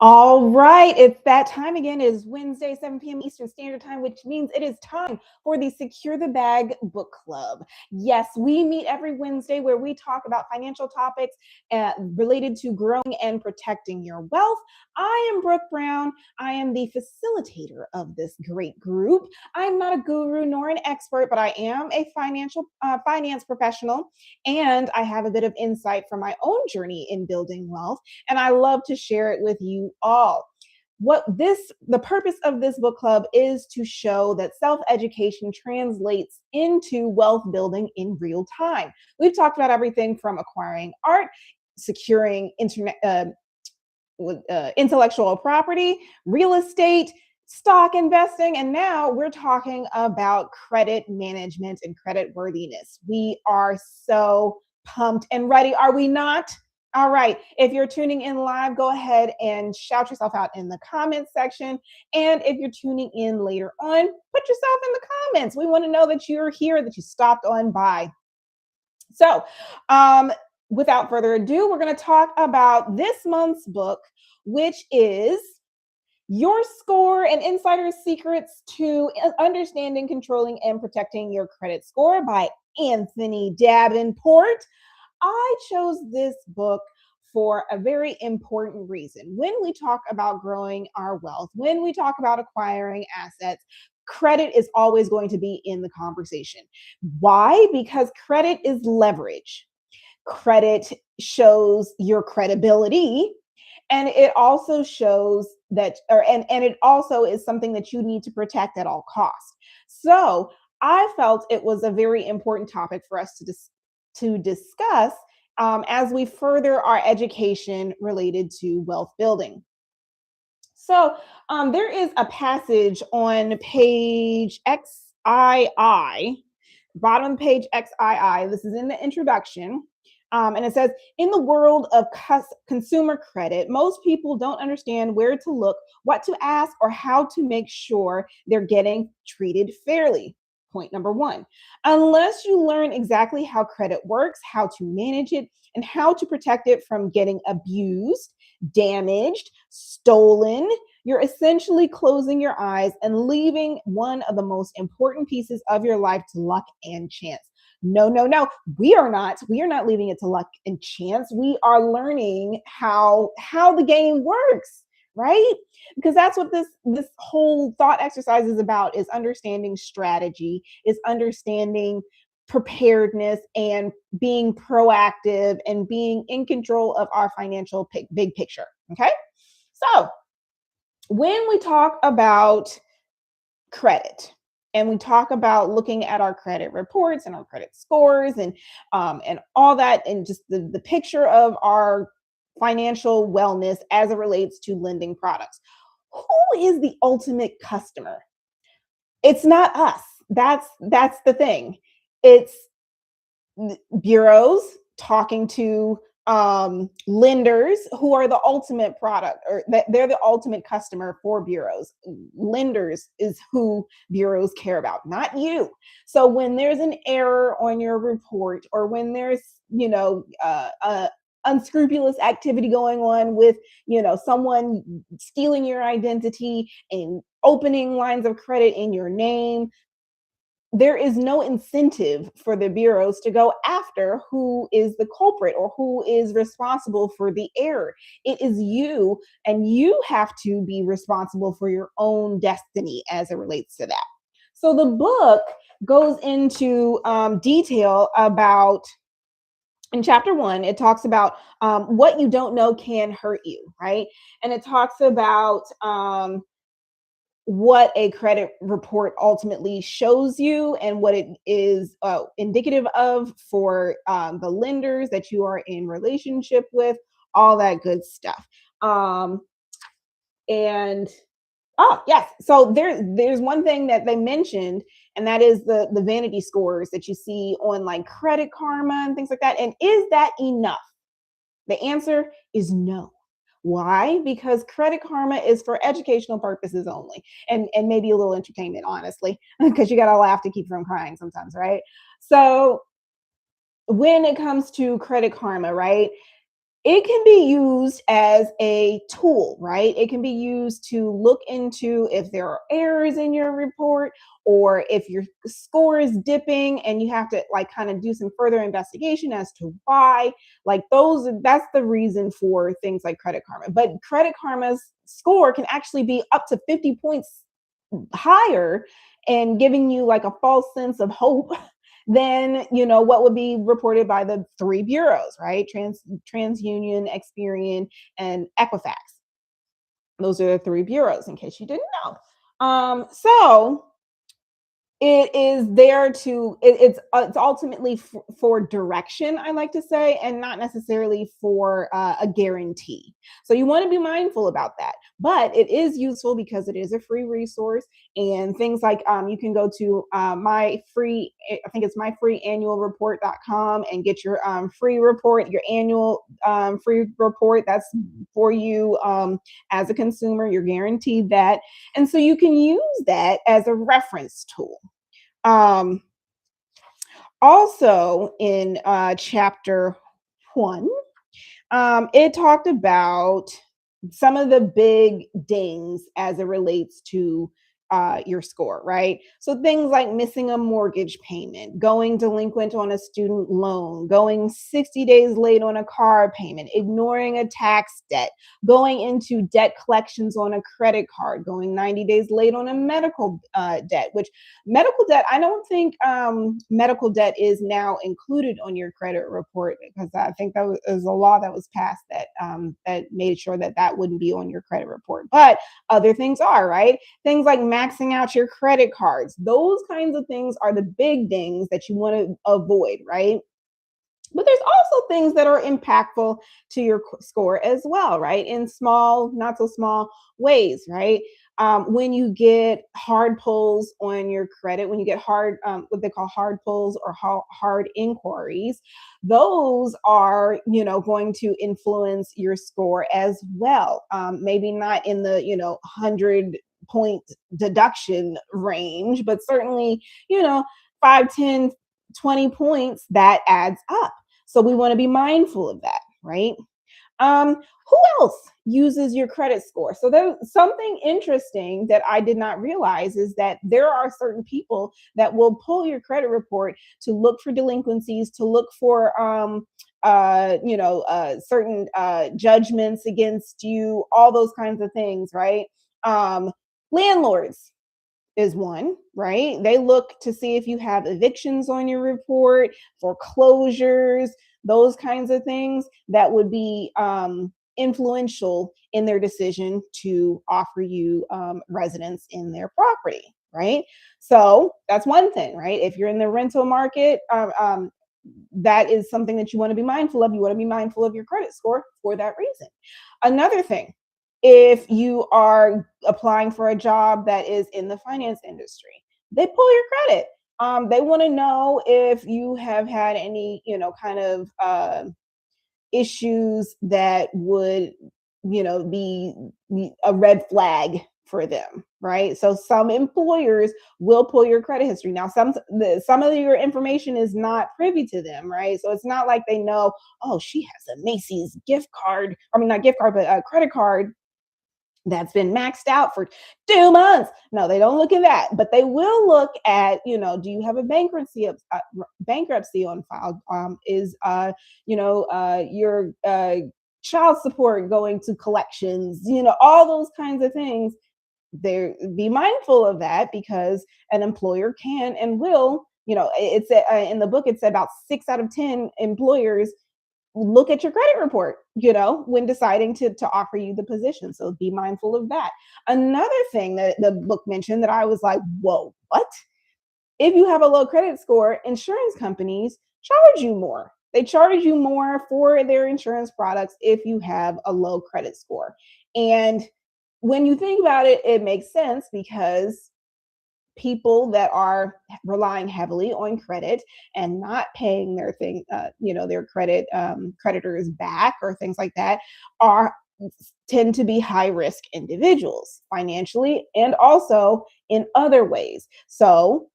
All right, it's that time again. It is Wednesday, 7 p.m. Eastern Standard Time, which means it is time for the Secure the Bag Book Club. Yes, we meet every Wednesday where we talk about financial topics related to growing and protecting your wealth. I am Brooke Brown. I am the facilitator of this great group. I'm not a guru nor an expert, but I am a finance professional, and I have a bit of insight from my own journey in building wealth, and I love to share it with you all. The purpose of this book club is to show that self-education translates into wealth building in real time. We've talked about everything from acquiring art, securing intellectual property, real estate, stock investing, and now we're talking about credit management and credit worthiness. We are so pumped and ready, are we not? All right. If you're tuning in live, go ahead and shout yourself out in the comments section. And if you're tuning in later on, put yourself in the comments. We want to know that you're here, that you stopped on by. So, without further ado, we're going to talk about this month's book, which is Your Score and Insider Secrets to Understanding, Controlling, and Protecting Your Credit Score by Anthony Davenport. I chose this book for a very important reason. When we talk about growing our wealth, when we talk about acquiring assets, credit is always going to be in the conversation. Why? Because credit is leverage. Credit shows your credibility, and it also shows that, and it also is something that you need to protect at all costs. So I felt it was a very important topic for us to discuss as we further our education related to wealth building. So there is a passage on page XII, bottom page XII. This is in the introduction. And it says, in the world of consumer credit, most people don't understand where to look, what to ask, or how to make sure they're getting treated fairly. Point number one, unless you learn exactly how credit works, how to manage it, and how to protect it from getting abused, damaged, stolen, you're essentially closing your eyes and leaving one of the most important pieces of your life to luck and chance. No, no, no. We are not leaving it to luck and chance. We are learning how the game works, right? Because that's what this whole thought exercise is about, is understanding strategy, is understanding preparedness, and being proactive and being in control of our financial big picture. Okay? So, when we talk about credit, and we talk about looking at our credit reports and our credit scores and all that, and just the picture of our financial wellness as it relates to lending products. Who is the ultimate customer? It's not us. That's the thing. It's bureaus talking to lenders who are the ultimate product, or they're the ultimate customer for bureaus. Lenders is who bureaus care about, not you. So when there's an error on your report, or when there's unscrupulous activity going on with someone stealing your identity and opening lines of credit in your name, there is no incentive for the bureaus to go after who is the culprit or who is responsible for the error. It is you, and you have to be responsible for your own destiny as it relates to that. So the book goes into detail about, in chapter 1, it talks about what you don't know can hurt you, right? And it talks about what a credit report ultimately shows you and what it is indicative of for the lenders that you are in relationship with, all that good stuff. And oh yes, so there's one thing that they mentioned, and that is the vanity scores that you see on like Credit Karma and things like that. And is that enough? The answer is no. Why? Because Credit Karma is for educational purposes only, and maybe a little entertainment, honestly, because you got to laugh to keep from crying sometimes, right? So when it comes to Credit Karma, right, It can be used as a tool, right? It can be used to look into if there are errors in your report or if your score is dipping and you have to like kind of do some further investigation as to why. Like that's the reason for things like Credit Karma. But Credit Karma's score can actually be up to 50 points higher and giving you like a false sense of hope than what would be reported by the three bureaus, right? TransUnion, Experian, and Equifax. Those are the three bureaus, in case you didn't know. So it is there to it's ultimately for direction, I like to say, and not necessarily for a guarantee. So you want to be mindful about that, but it is useful because it is a free resource. And things like you can go to my free, I think it's myfreeannualreport.com, and get your free report, your annual free report. That's for you as a consumer. You're guaranteed that, and so you can use that as a reference tool. Um, Also, in chapter 1, it talked about some of the big dings as it relates to your score, right? So things like missing a mortgage payment, going delinquent on a student loan, going 60 days late on a car payment, ignoring a tax debt, going into debt collections on a credit card, going 90 days late on a medical debt, which medical debt, I don't think medical debt is now included on your credit report, because I think that was a law that was passed that that made sure that that wouldn't be on your credit report. But other things are, right? Things like maxing out your credit cards. Those kinds of things are the big things that you want to avoid, right? But there's also things that are impactful to your score as well, right? In small, not so small ways, right? When you get hard pulls on your credit, when you get hard, what they call hard pulls or hard inquiries, those are, going to influence your score as well. Maybe not in the, 100-point deduction range, but certainly, 5, 10, 20 points, that adds up. So we want to be mindful of that, right? Who else uses your credit score? So there's something interesting that I did not realize, is that there are certain people that will pull your credit report to look for delinquencies, to look for certain judgments against you, all those kinds of things, right? Landlords is one, right? They look to see if you have evictions on your report, foreclosures, those kinds of things that would be influential in their decision to offer you residence in their property, right? So that's one thing, right? If you're in the rental market, that is something that you want to be mindful of. You want to be mindful of your credit score for that reason. Another thing, if you are applying for a job that is in the finance industry, they pull your credit. They want to know if you have had any, kind of issues that would, be a red flag for them, right? So some employers will pull your credit history. Now, some of your information is not privy to them, right? So it's not like they know, oh, she has a Macy's gift card. I mean, not gift card, but a credit card that's been maxed out for 2 months. No, they don't look at that, but they will look at, do you have a bankruptcy on file? Is your child support going to collections? All those kinds of things. There, be mindful of that, because an employer can and will. It's in the book. It's about 6 out of 10 employers look at your credit report, when deciding to offer you the position. So be mindful of that. Another thing that the book mentioned that I was like, whoa, what? If you have a low credit score, insurance companies charge you more. They charge you more for their insurance products if you have a low credit score. And when you think about it, it makes sense, because people that are relying heavily on credit and not paying their their creditors back or things like that, are tend to be high risk individuals financially and also in other ways. So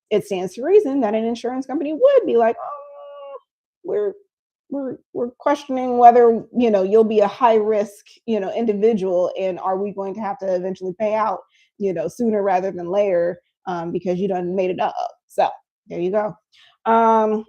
it stands to reason that an insurance company would be like, oh, we're we're questioning whether you'll be a high risk individual, and are we going to have to eventually pay out sooner rather than later, because you done made it up. So there you go. um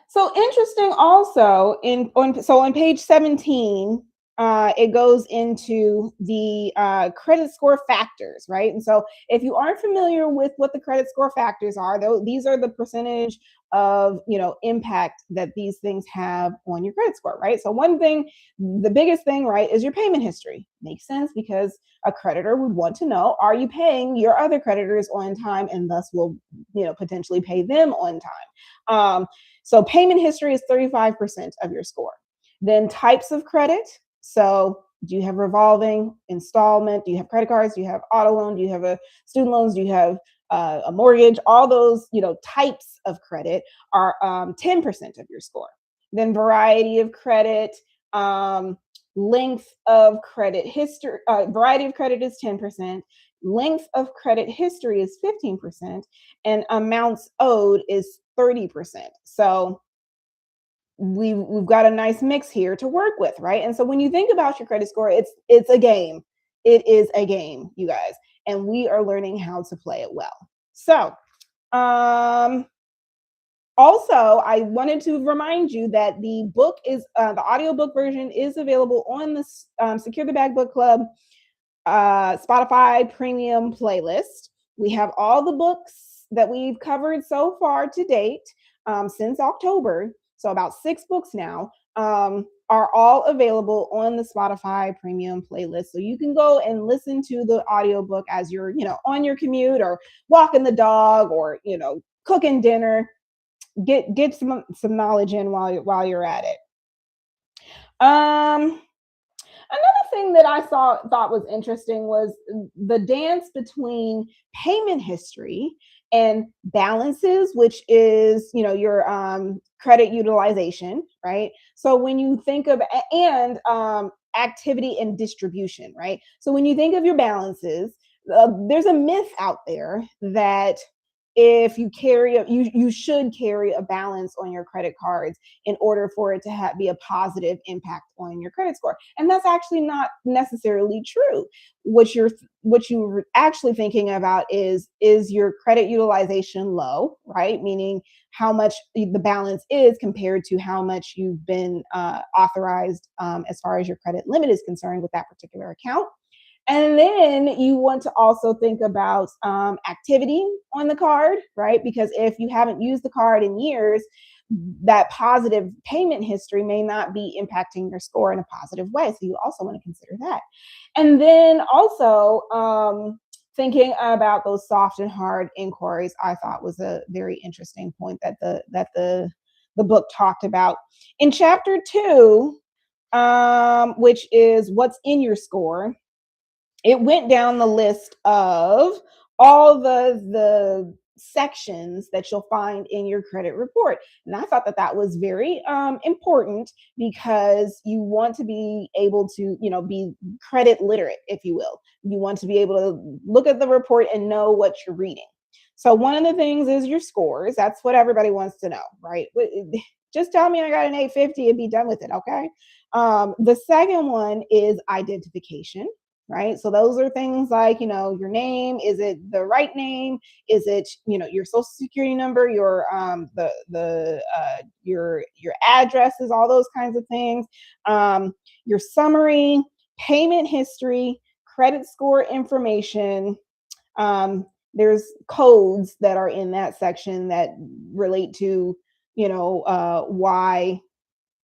so interesting also on page 17, it goes into the credit score factors, right? And so if you aren't familiar with what the credit score factors are, though, these are the percentage of impact that these things have on your credit score, right? So one thing, the biggest thing, right, is your payment history. Makes sense, because a creditor would want to know, are you paying your other creditors on time, and thus will potentially pay them on time. So payment history is 35% of your score. Then types of credit. So do you have revolving, installment? Do you have credit cards? Do you have auto loan? Do you have a student loans? Do you have a mortgage? All those types of credit are 10% of your score. Then variety of credit, length of credit history. Variety of credit is 10%. Length of credit history is 15%, and amounts owed is 30%. So we've got a nice mix here to work with, right? And so when you think about your credit score, it's a game. It is a game, you guys, and we are learning how to play it well. So also, I wanted to remind you that the book is the audiobook version is available on the Secure the Bag Book Club Spotify premium playlist. We have all the books that we've covered so far to date, since October. So about 6 books now, are all available on the Spotify premium playlist. So you can go and listen to the audiobook as you're, on your commute, or walking the dog, or, cooking dinner. Get some knowledge in while you're at it. Another thing that I thought was interesting was the dance between payment history and balances, which is your credit utilization, right? So when you think of and activity and distribution, right? So when you think of your balances, there's a myth out there that if you you should carry a balance on your credit cards in order for it to be a positive impact on your credit score, and that's actually not necessarily true. What you're actually thinking about is your credit utilization low, right? Meaning how much the balance is compared to how much you've been authorized, as far as your credit limit is concerned with that particular account. And then you want to also think about activity on the card, right? Because if you haven't used the card in years, that positive payment history may not be impacting your score in a positive way. So you also want to consider that. And then also thinking about those soft and hard inquiries, I thought was a very interesting point that the book talked about. In chapter 2, which is what's in your score, it went down the list of all the sections that you'll find in your credit report. And I thought that was very important, because you want to be able to, be credit literate, if you will. You want to be able to look at the report and know what you're reading. So one of the things is your scores. That's what everybody wants to know, right? Just tell me I got an 850 and be done with it, okay? The second one is identification. Right. So those are things like, your name. Is it the right name? Is it, your social security number, your your addresses, all those kinds of things. Your summary, payment history, credit score information. There's codes that are in that section that relate to, why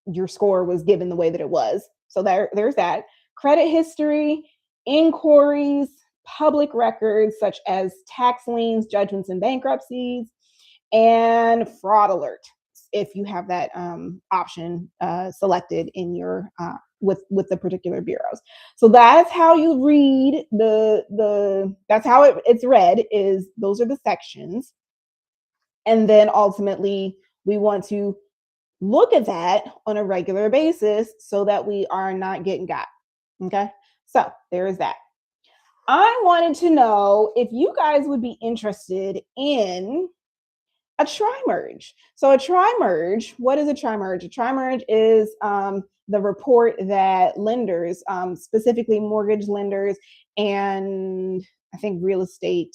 your score was given the way that it was. So there's that. Credit history, inquiries, public records such as tax liens, judgments, and bankruptcies, and fraud alert, if you have that option selected in your with the particular bureaus. So that's how you read that's how it's read, is those are the sections. And then ultimately we want to look at that on a regular basis so that we are not getting got. Okay. So there is that. I wanted to know if you guys would be interested in A tri-merge. So a tri-merge, what is a tri-merge? A tri-merge is the report that lenders, specifically mortgage lenders and I think real estate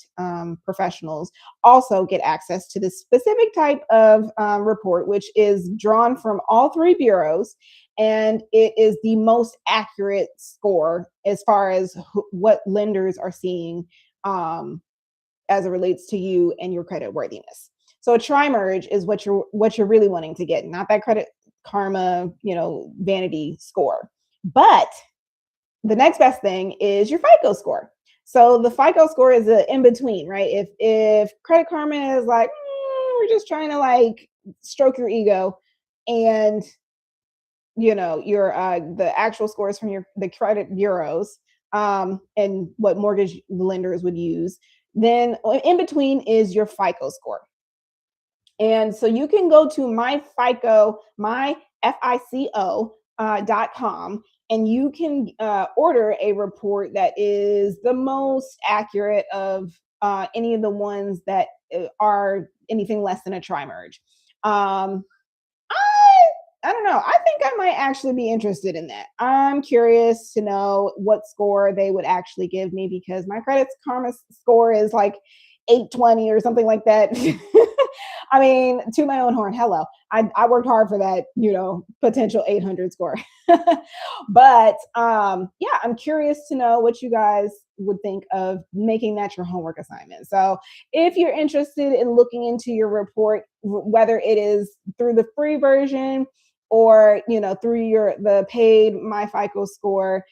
professionals, also get access to this specific type of report, which is drawn from all three bureaus. And it is the most accurate score as far as what lenders are seeing as it relates to you and your credit worthiness. So a tri-merge is what you're really wanting to get, not that credit karma, vanity score. But the next best thing is your FICO score. So the FICO score is an in between, right? If Credit Karma is like, we're just trying to like stroke your ego, and your the actual scores from the credit bureaus, and what mortgage lenders would use, then in between is your FICO score. And so you can go to myfico.com, and you can order a report that is the most accurate of any of the ones that are anything less than a tri-merge. I don't know. I think I might actually be interested in that. I'm curious to know what score they would actually give me, because my credit karma score is like 820 or something like that. I mean, to my own horn, hello. I worked hard for that, potential 800 score. But yeah, I'm curious to know what you guys would think of making that your homework assignment. So if you're interested in looking into your report, whether it is through the free version or through the paid My FICO score,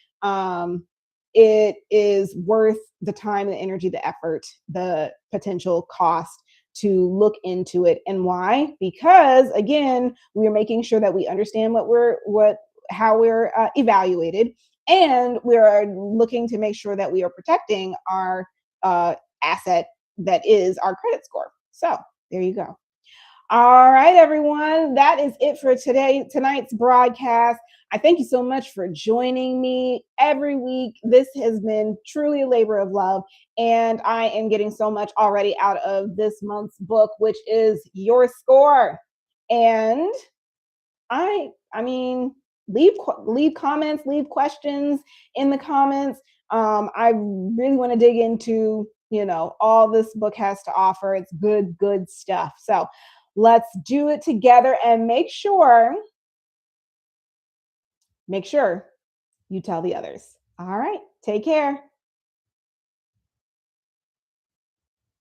it is worth the time, the energy, the effort, the potential cost to look into it. And why? Because again, we are making sure that we understand how we're evaluated, and we are looking to make sure that we are protecting our asset that is our credit score. So there you go. All right, everyone. That is it for tonight's broadcast. I thank you so much for joining me every week. This has been truly a labor of love, and I am getting so much already out of this month's book, which is Your Score. And I mean, leave comments, leave questions in the comments. I really want to dig into all this book has to offer. It's good stuff. So let's do it together, and make sure you tell the others. All right, take care.